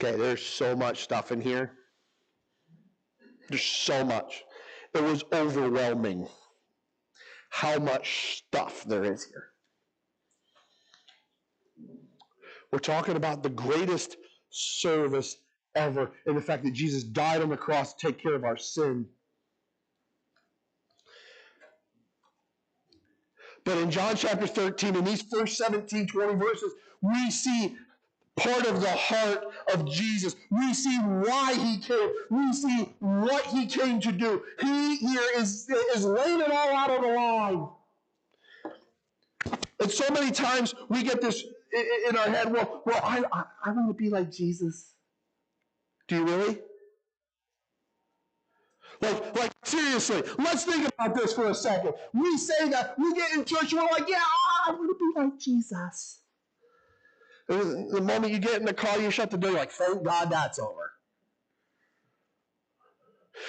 Okay, there's so much stuff in here. There's so much. It was overwhelming how much stuff there is here. We're talking about the greatest service ever, and the fact that Jesus died on the cross to take care of our sin. But in John chapter 13, in these first 17, 20 verses, we see part of the heart of Jesus. We see why he came. We see what he came to do. He here is laying it all out on the line. And so many times we get this in our head, well, I want to be like Jesus. Do you really? Like seriously, let's think about this for a second. We say that, we get in church, and we're like, yeah, I want to be like Jesus. And the moment you get in the car, you shut the door, you're like, thank God that's over.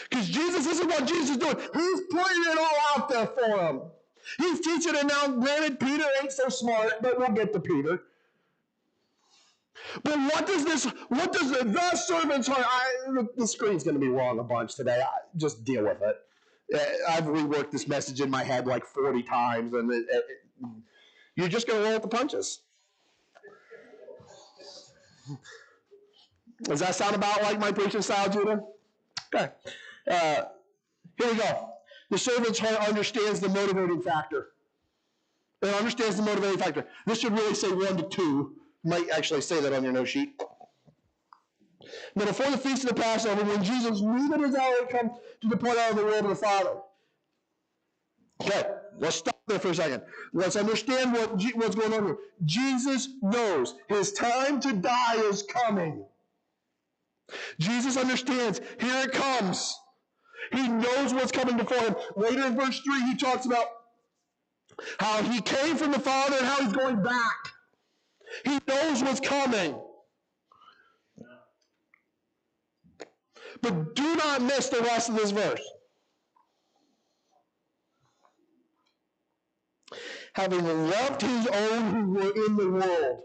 Because Jesus, this is what Jesus is doing. He's putting it all out there for them. He's teaching it now. Granted, Peter ain't so smart, but we'll get to Peter. But what does the servant's heart, the screen's going to be wrong a bunch today. Just deal with it. I've reworked this message in my head like 40 times, and you're just going to roll with the punches. Does that sound about like my preaching style, Judah? Okay. Here we go. The servant's heart understands the motivating factor. It understands the motivating factor. This should really say 1 to 2. Might actually say that on your note sheet. Now, before the feast of the Passover, when Jesus knew that his hour had come to depart out of the world of the Father. Okay, let's stop there for a second. Let's understand what's going on here. Jesus knows his time to die is coming. Jesus understands, here it comes. He knows what's coming before him. Later in verse 3, he talks about how he came from the Father and how he's going back. He knows what's coming. But do not miss the rest of this verse. Having loved his own who were in the world,